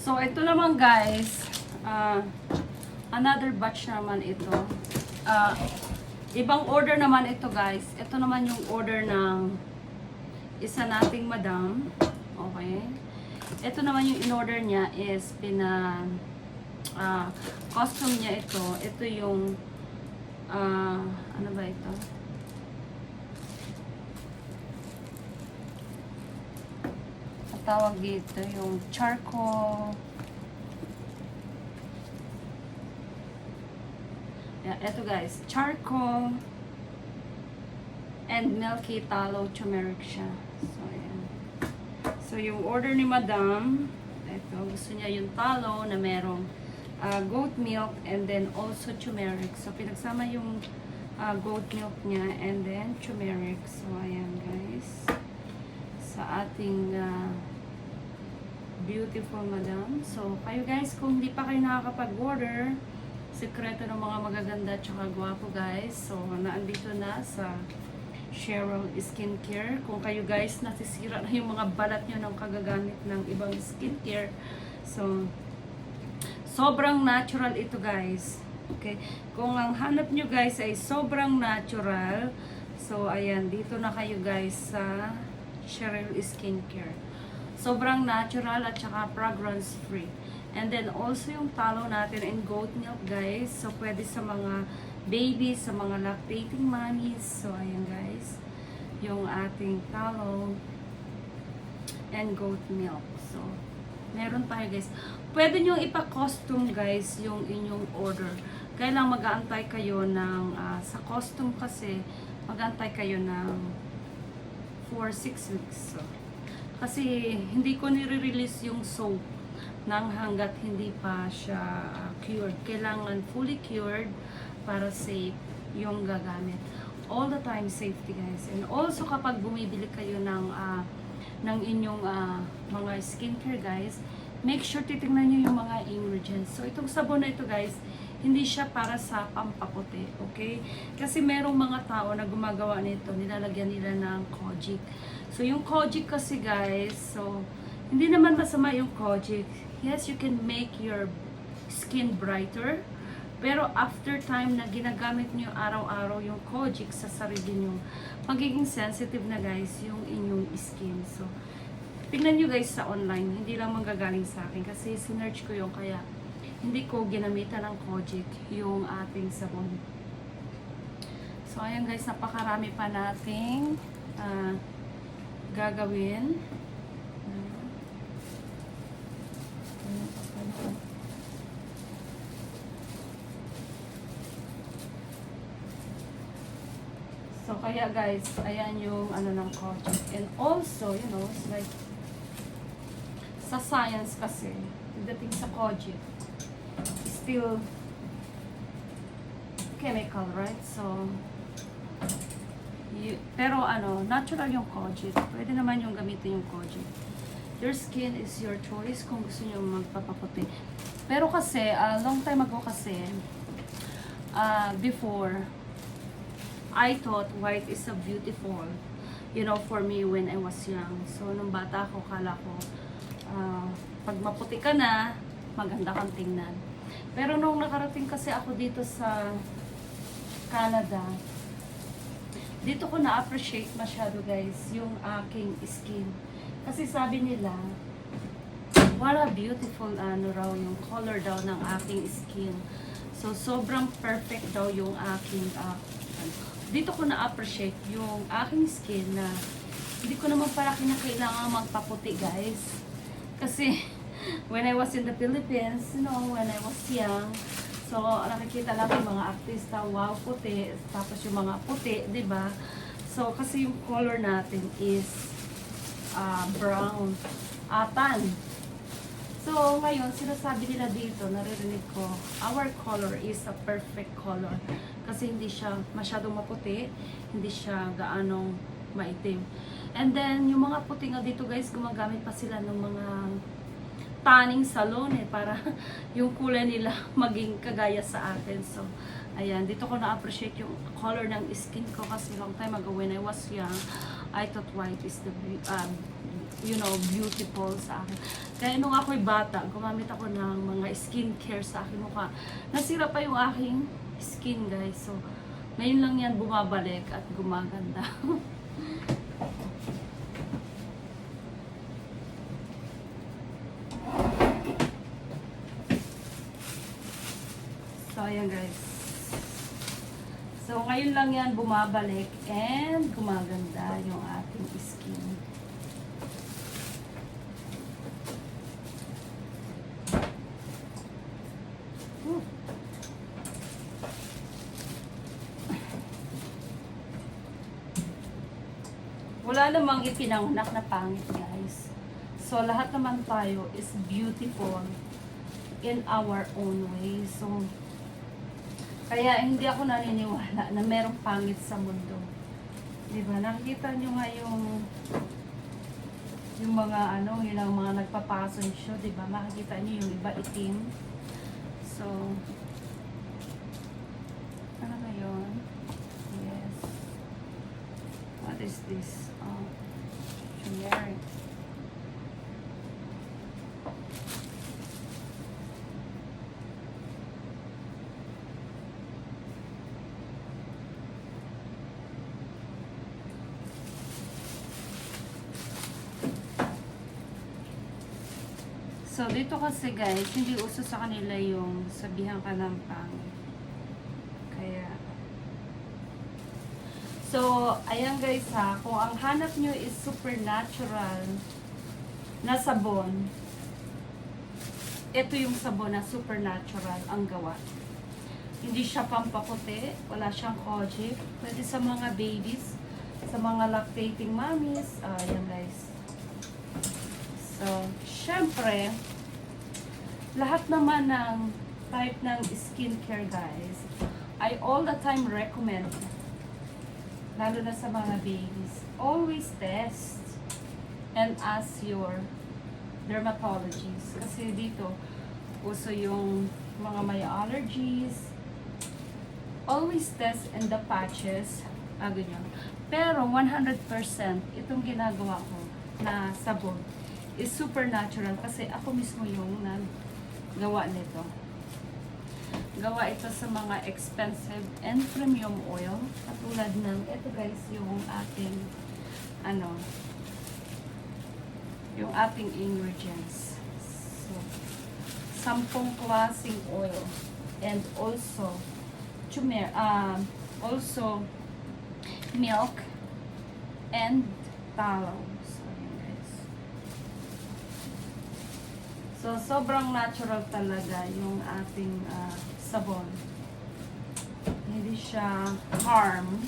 So, ito naman guys, another batch naman ito. Ibang order naman ito guys. Ito naman yung order ng isa nating madam. Okay. Ito naman yung in-order niya is custom niya ito. Ito yung ano ba ito? Tawag dito yung charcoal. Yeah, ito guys, charcoal and milky tallow turmeric siya. So, ayan. So, yung order ni madam, ito, gusto niya yung tallow na merong goat milk and then also turmeric. So, pinagsama yung goat milk niya and then turmeric. So, ayan guys. Sa ating beautiful madam. So, kayo guys, kung hindi pa kayo nakakapag-order, sekreto ng mga magaganda at gwapo guys. So, naandito na sa Cheryl Skincare. Kung kayo guys, nasisira na yung mga balat nyo ng kagagamit ng ibang skincare. So, sobrang natural ito guys. Okay? Kung ang hanap nyo guys ay sobrang natural, so, ayan, dito na kayo guys sa Cheryl Skincare. Sobrang natural at saka fragrance free. And then also yung tallow natin in goat milk guys. So pwede sa mga babies, sa mga lactating mommies. So ayan guys. Yung ating tallow and goat milk. So meron tayo guys. Pwede nyo ipa-custom guys yung inyong order. Kailang mag-aantay kayo ng sa custom kasi mag-aantay kayo ng for 6 weeks. So, kasi hindi ko nire-release yung soap nang hanggat hindi pa siya cured. Kailangan fully cured para safe yung gagamit. All the time safety guys. And also kapag bumibili kayo ng inyong mga skincare guys, make sure titingnan nyo yung mga ingredients. So itong sabon na ito guys, hindi siya para sa pampaputi, okay? Kasi merong mga tao na gumagawa nito, nilalagyan nila ng kojic. So, yung kojic kasi guys, so, hindi naman masama yung kojic. Yes, you can make your skin brighter. Pero after time na ginagamit nyo araw-araw yung kojic sa sarili nyo, magiging sensitive na guys yung inyong skin. So, tingnan nyo guys sa online, hindi lang manggagaling sa akin kasi sinearch ko yung kaya hindi ko ginamitan ng kojic yung ating sabon. So, ayan guys, napakarami pa nating gagawin. So, kaya guys, ayan yung ano ng kojic. And also, you know, it's like sa science kasi, dating sa kojic, still chemical, right? So, pero ano, natural yung kojic. Pwede naman yung gamitin yung kojic. Your skin is your choice kung gusto nyo magpapaputi. Pero kasi, long time ago kasi, before, I thought white is a beautiful, you know, for me when I was young. So, nung bata ako, kala ko, pag maputi ka na, maganda kang tingnan. Pero nung nakarating kasi ako dito sa Canada, dito ko na-appreciate masyado guys yung aking skin. Kasi sabi nila, what a beautiful raw yung color daw ng aking skin. So sobrang perfect daw yung aking dito ko na-appreciate yung aking skin na hindi ko naman pala kinakailangan magpaputi guys. Kasi when I was in the Philippines, you know, when I was young, so nakikita lang yung mga artista, wow, puti, tapos yung mga puti, di ba? So kasi yung color natin is brown, tan. So ngayon, sinasabi nila dito, naririnig ko, our color is a perfect color. Kasi hindi siya masyadong maputi, hindi siya gaanong maitim. And then, yung mga puti nga dito guys, gumagamit pa sila ng mga tanning salon para yung kulay nila maging kagaya sa atin. So, ayan, dito ko na-appreciate yung color ng skin ko kasi long time ago when I was young, I thought white is the beautiful sa akin. Kaya nung ako'y bata, gumamit ako ng mga skincare sa aking mukha. Nasira pa yung aking skin, guys. So, ngayon lang yan bumabalik at gumaganda. So, ayan guys. So, ngayon lang yan bumabalik and gumaganda yung ating skin. Wala namang ipinanganak na pangit, guys. So, lahat naman tayo is beautiful in our own way. So, kaya hindi ako naniniwala na merong pangit sa mundo. Diba? Nakikita nyo nga yung mga yun ang mga nagpa-fashion show, diba? Makikita nyo yung iba itim. So, ano ba yun? Yes. What is this? Oh, generic. So, dito kasi guys, hindi uso sa kanila yung sabihan ka ng pangit. Kaya, so, ayan guys ha, kung ang hanap nyo is supernatural na sabon, ito yung sabon na supernatural ang gawa. Hindi siya pampaputi, wala siyang kojic, pwede sa mga babies, sa mga lactating mommies, ayan guys. So, syempre, lahat naman ng type ng skincare guys, I all the time recommend, lalo na sa mga babies, always test and ask your dermatologist. Kasi dito, uso yung mga may allergies, always test in the patches, ganyan. Pero 100% itong ginagawa ko na sabon is supernatural kasi ako mismo yung nagawa nito. Gawa ito sa mga expensive and premium oil. Katulad ng, ito guys, yung ating, yung ating ingredients. So, 10 klaseng oil. And also, also, milk and tallow. So, sobrang natural talaga yung ating sabon. Hindi siya harm.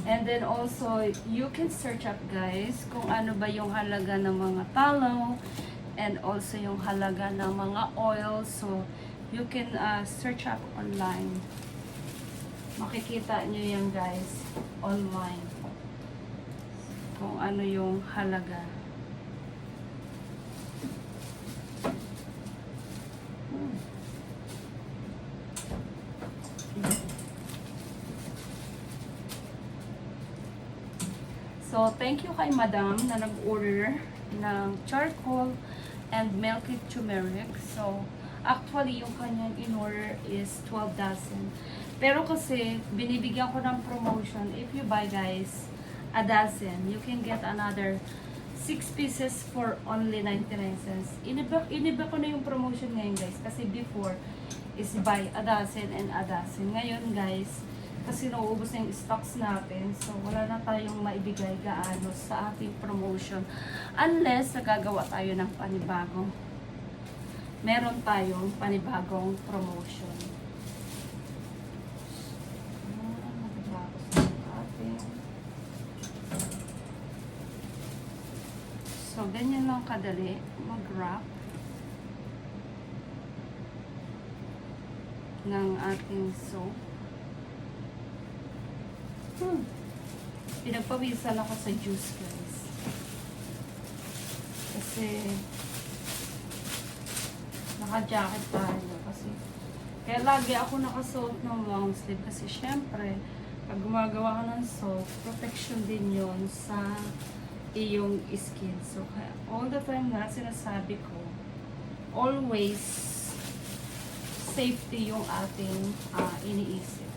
And then also, you can search up guys kung ano ba yung halaga ng mga tallow and also yung halaga ng mga oil. So, you can search up online. Makikita nyo yan guys, online. Kung ano yung halaga. So, thank you kay Madam na nag-order ng charcoal and milky turmeric. So, actually, yung kanyang in-order is 12 dozen. Pero kasi, binibigyan ko ng promotion. If you buy, guys, a dozen, you can get another 6 pieces for only 99 cents. Iniba ko na yung promotion ngayon, guys. Kasi before is buy a dozen and a dozen. Ngayon, guys, kasi nauubos na yung stocks natin. So, wala na tayong maibigay gaano sa ating promotion. Unless, nagagawa tayo ng panibago. Meron tayong panibagong promotion. So, ganyan lang kadali mag-wrap ng ating soap. Pinagpawisan ako sa juice, guys. Kasi naka-jacket tayo kasi kaya lagi ako nakasuot ng long sleeve kasi syempre pag gumagawa ka ng soap, protection din yon sa iyong skin. So kaya all the time na sinasabi ko, always safety yung ating iniisip.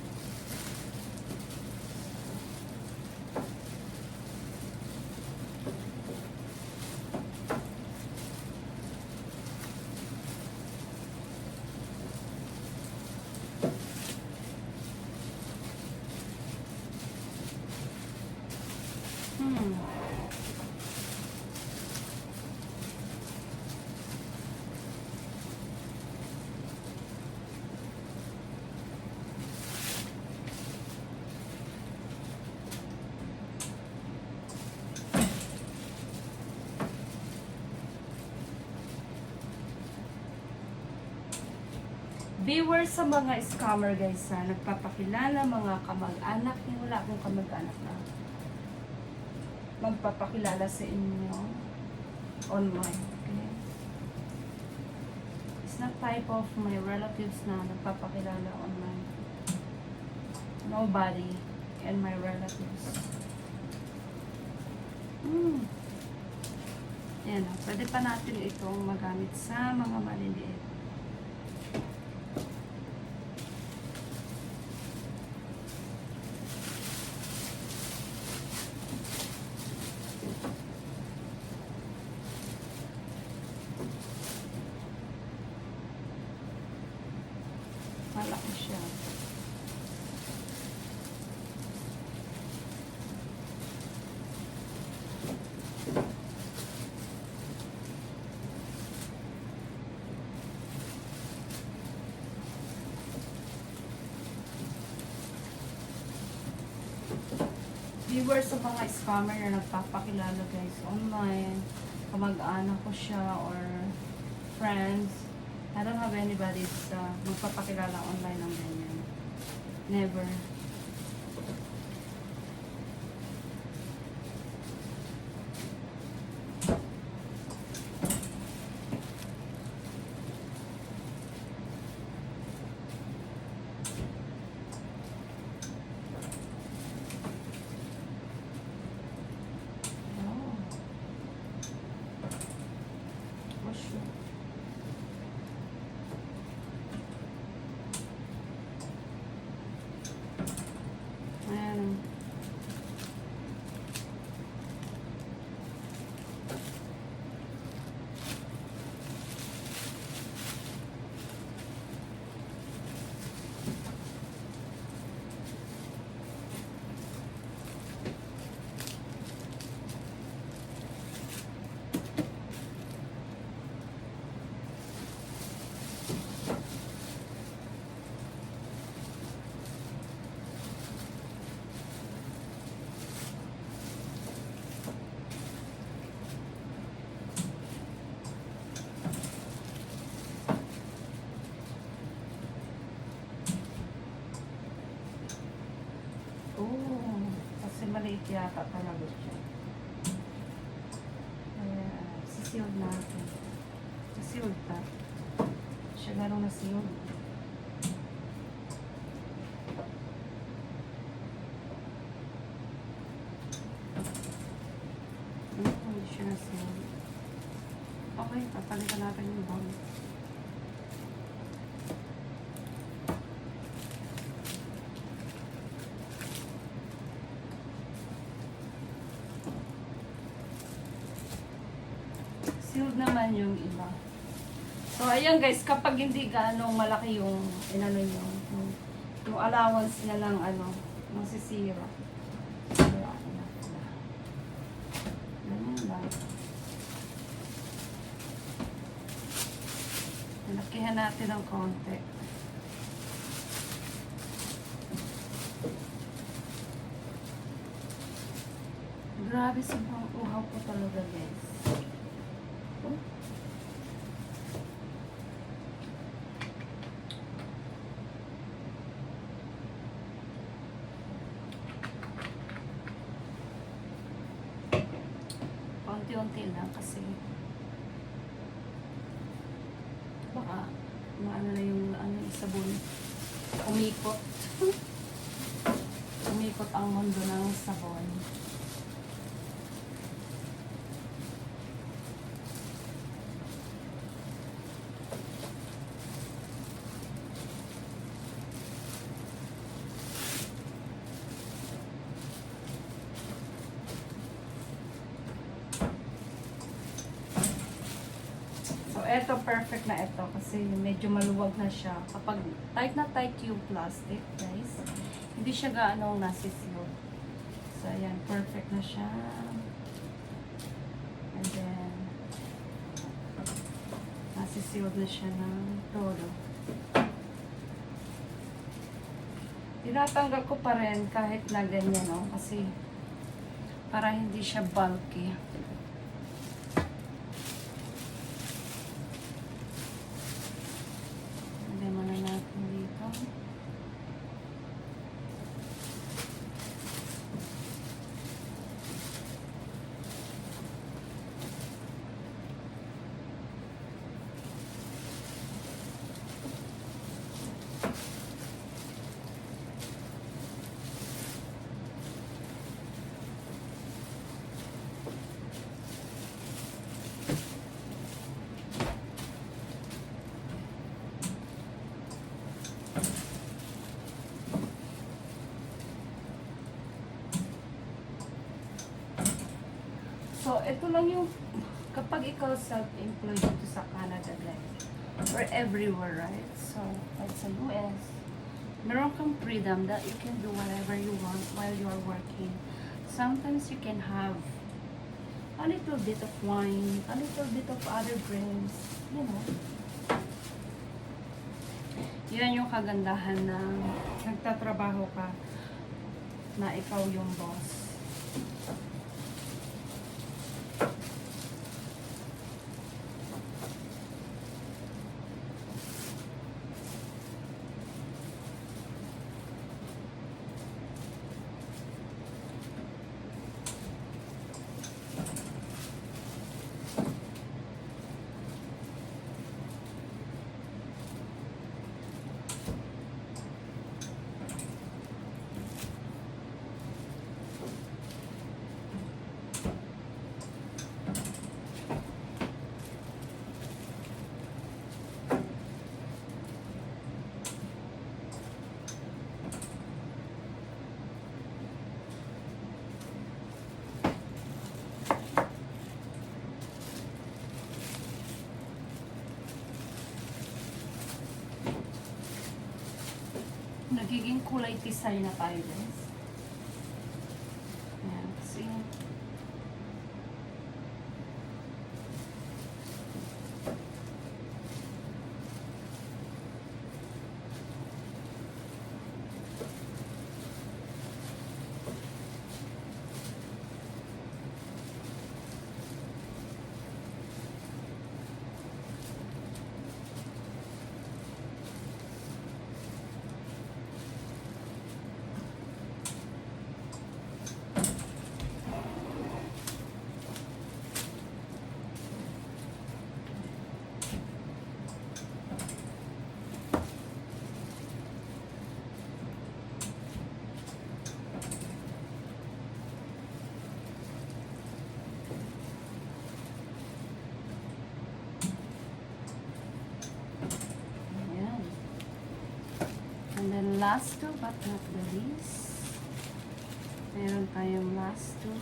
Viewers sa mga scammer guys ha, nagpapakilala mga kamag-anak niyo, wala akong kamag-anak na magpapakilala sa inyo online, okay? It's not type of my relatives na nagpapakilala online. Nobody and my relatives. Yan o, pwede pa natin itong magamit sa mga maliliit. Malaki siya. Viewers sa mga scammer na nagpapakilala guys online, kamag-anak ko siya or friends. I don't have anybody sa magpapakilala online ng ganyan. Never. Ayan. Kasi maliit yata talaga siya. Kaya, sisiod natin. Sisiod pa. Siya gano'ng nasiod. Hindi siya nasiod. Okay, papalitan natin yung bone. Sealed naman yung iba. So, ayan guys, kapag hindi ganong malaki yung, inano nyo, yung allowance niya ng, masisira. Kaya, ganyan lang. Nalakihan natin ng konti. Grabe, sobrang uhaw ko talaga guys. Unti-unti lang kasi baka maano na yung ano, sabon. Umikot. Umikot ang mundo ng sabon. Eto, perfect na ito kasi medyo maluwag na siya. Kapag tight na tight yung plastic, guys, hindi siya gaano nasiseal. So, ayan, perfect na siya. And then, nasiseal na siya ng todo. Tinatanggal ko pa rin kahit na ganyan, no? Kasi, para hindi siya bulky. So, ito lang yung, kapag ikaw self-employed dito sa Canada, guys, or everywhere, right? So, like sa US, meron kang freedom that you can do whatever you want while you are working. Sometimes you can have a little bit of wine, a little bit of other drinks, you know. Yan yung kagandahan ng nagtatrabaho ka na ikaw yung boss. Nagiging kulay tisay na tayo, guys. Ayan, kasi and then last two but not the least, meron tayong last two.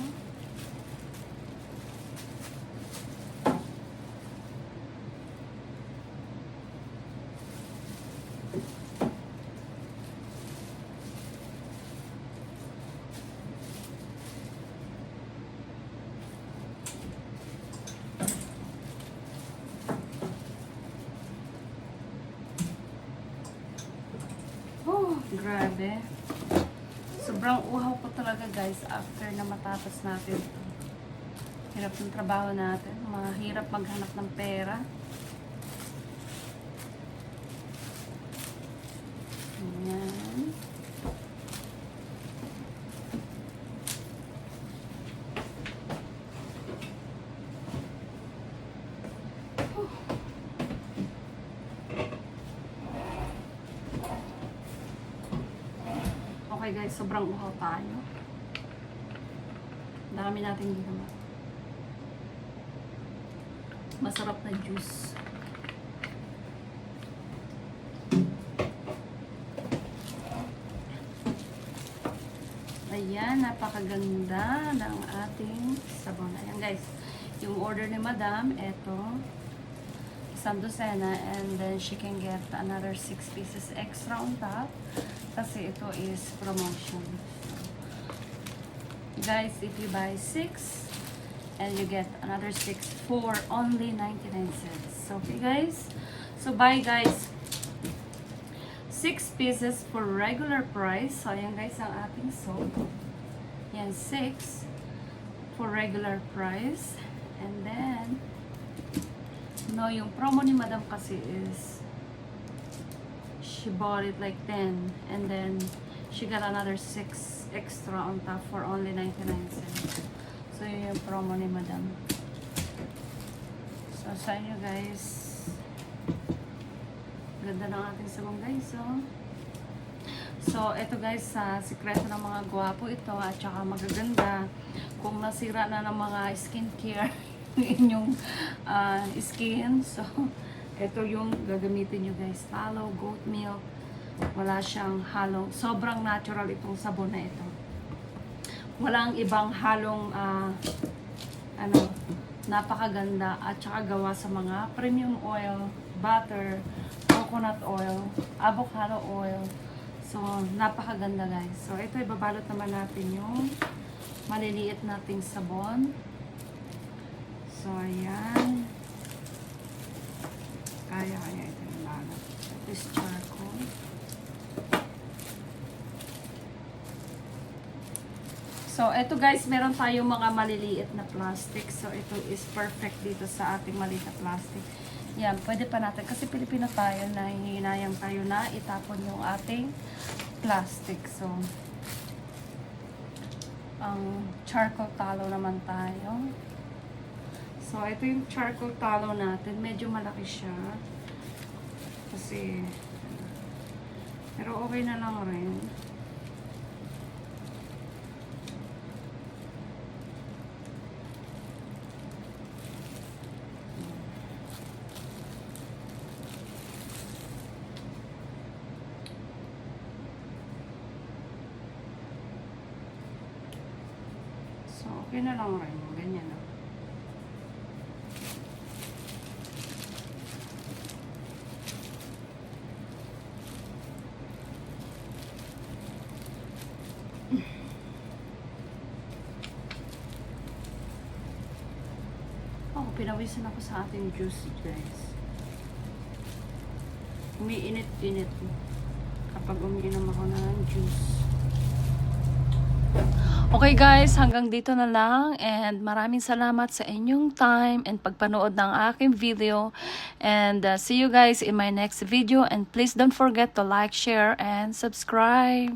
Grabe. Sobrang uhaw ko talaga, guys, after na matapos natin ito. Hirap ng trabaho natin. Mahirap maghanap ng pera. Ayan. Okay guys, sobrang uhaw tayo. Dami natin ginawa. Masarap na juice. Ayan, napakaganda ng ating sabon. Ayan guys, yung order ni Madam, eto, isang dosena, and then she can get another 6 pieces extra on top kasi ito is promotion. Guys, if you buy 6 and you get another 6 for only 99 cents. Okay guys, so buy guys 6 pieces for regular price. So ayan guys ang ating soap. Yan, 6 for regular price. And then no, yung promo ni Madam kasi is she bought it like 10 and then she got another 6 extra on top for only 99 cents. So yun yung promo ni Madam. So sa inyo guys, ganda ng ating sabong guys, oh. So ito guys, sa sikreto ng mga gwapo ito at saka magaganda. Kung nasira na ng mga skincare inyong skin, so ito yung gagamitin nyo guys. Tallow, goat milk, wala siyang halong, sobrang natural itong sabon na ito. Walang ibang halong napakaganda at saka gawa sa mga premium oil, butter, coconut oil, avocado oil. So napakaganda guys. So ito, ibabalot naman natin yung maliliit nating sabon. So ayan, kaya ito yung balot. Ito is charcoal. So, ito guys, meron tayong mga maliliit na plastic. So, ito is perfect dito sa ating maliit na plastic. Yan, pwede pa natin. Kasi Pilipino tayo, nahihinayang tayo na itapon yung ating plastic. So, ang charcoal tallow naman tayo. So, ito yung charcoal tallow natin. Medyo malaki siya. Kasi, pero okay na lang rin. So, okay na lang rin. Ganyan na. Oh, pinawisan ako sa ating juice, guys. Umiinit-init kapag umiinom ako ng juice. Okay guys, hanggang dito na lang and maraming salamat sa inyong time and pagpanood ng aking video and see you guys in my next video and please don't forget to like, share and subscribe.